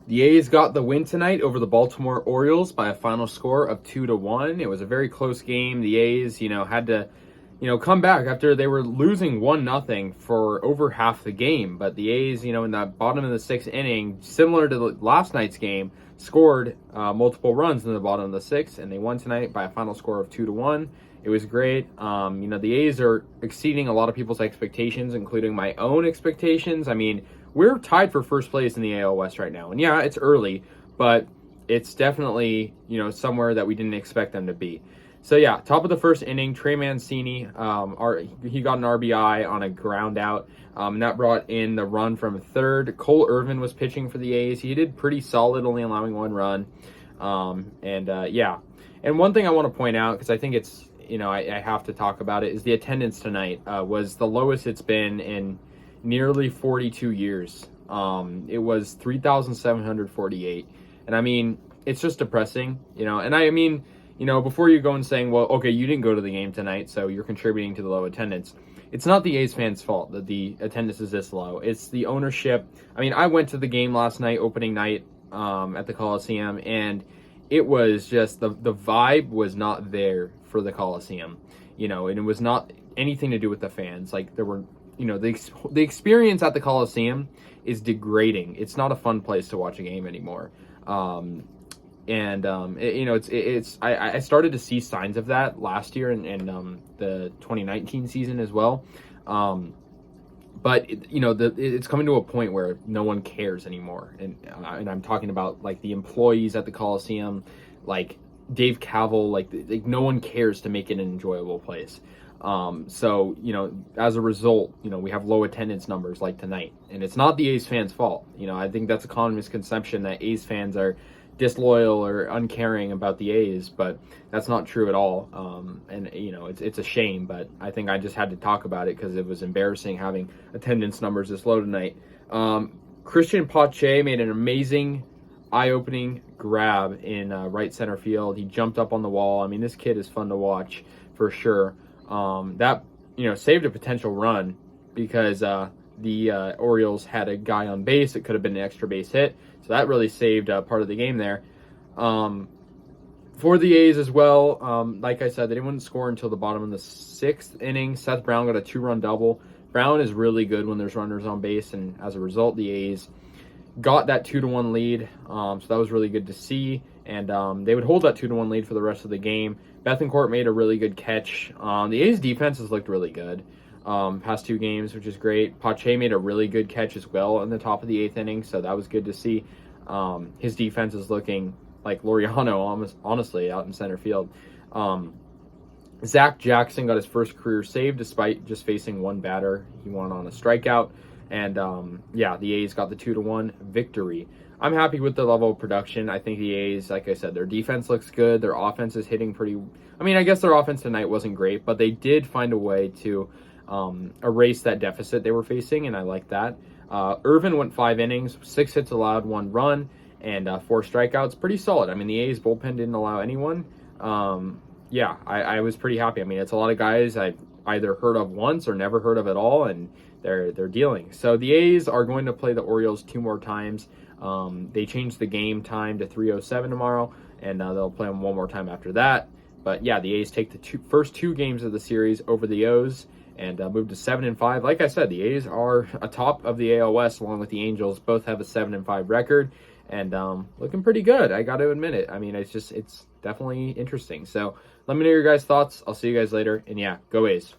The A's got the win tonight over the Baltimore Orioles by a final score of 2-1. It was a very close game. The A's, had to, come back after they were losing 1-0 for over half the game. But the A's, in the bottom of the sixth inning, similar to the last night's game, scored multiple runs in the bottom of the sixth, and they won tonight by a final score of 2-1. It was great. The A's are exceeding a lot of people's expectations, including my own expectations. I mean, we're tied for first place in the AL West right now. And yeah, it's early, but it's definitely, somewhere that we didn't expect them to be. So yeah, top of the first inning, Trey Mancini, he got an RBI on a ground out. And that brought in the run from third. Cole Irvin was pitching for the A's. He did pretty solid, only allowing one run. Yeah. And one thing I want to point out, because I think it's, I have to talk about it, is the attendance tonight was the lowest it's been in nearly 42 years. It was 3,748. And I mean, it's just depressing, and I mean, before you go and saying, well, okay, you didn't go to the game tonight, so you're contributing to the low attendance. It's not the A's fans' fault that the attendance is this low. It's the ownership. I mean, I went to the game last night, opening night, at the Coliseum, and it was just, the vibe was not there for the Coliseum, and it was not anything to do with the fans. Like, there were, the experience at the Coliseum is degrading. It's not a fun place to watch a game anymore. I started to see signs of that last year in the 2019 season as well. But it's coming to a point where no one cares anymore, and I'm talking about like the employees at the Coliseum, like Dave Cavill, like no one cares to make it an enjoyable place. So as a result, we have low attendance numbers like tonight, and it's not the A's fans' fault. I think that's a common misconception that A's fans are disloyal or uncaring about the A's, but that's not true at all. It's a shame, but I think I just had to talk about it because it was embarrassing having attendance numbers this low tonight. Christian Pache made an amazing eye-opening grab in right center field. He jumped up on the wall. I mean, this kid is fun to watch for sure. That saved a potential run because the Orioles had a guy on base. It could have been an extra base hit, so that really saved part of the game there. For the A's as well, like I said, they didn't score until the bottom of the sixth inning. Seth Brown got a 2-run double. Brown is really good when there's runners on base, and as a result, the A's got that 2-1 lead. So that was really good to see, and they would hold that 2-1 lead for the rest of the game. Bethancourt made a really good catch. The A's defense has looked really good past two games, which is great. Pache made a really good catch as well in the top of the eighth inning, so that was good to see. His defense is looking like Laureano, honestly, out in center field. Zach Jackson got his first career save despite just facing one batter. He won on a strikeout. And, the A's got the 2-1 victory. I'm happy with the level of production. I think the A's, like I said, their defense looks good. Their offense is hitting pretty... I mean, I guess their offense tonight wasn't great, but they did find a way to erase that deficit they were facing, and I like that. Irvin went 5 innings, 6 hits allowed, 1 run, and 4 strikeouts. Pretty solid. I mean, the A's bullpen didn't allow anyone. I was pretty happy. I mean, it's a lot of guys I've either heard of once or never heard of at all, and they're dealing. So the A's are going to play the Orioles 2 more times. They changed the game time to 3:07 tomorrow, and they'll play them 1 more time after that. But yeah, the A's take the first 2 games of the series over the O's and move to 7-5. Like I said, the A's are atop of the AL West along with the Angels. Both have a 7-5 record, and looking pretty good. I got to admit it. I mean, it's definitely interesting. So let me know your guys' thoughts. I'll see you guys later, and yeah, go A's.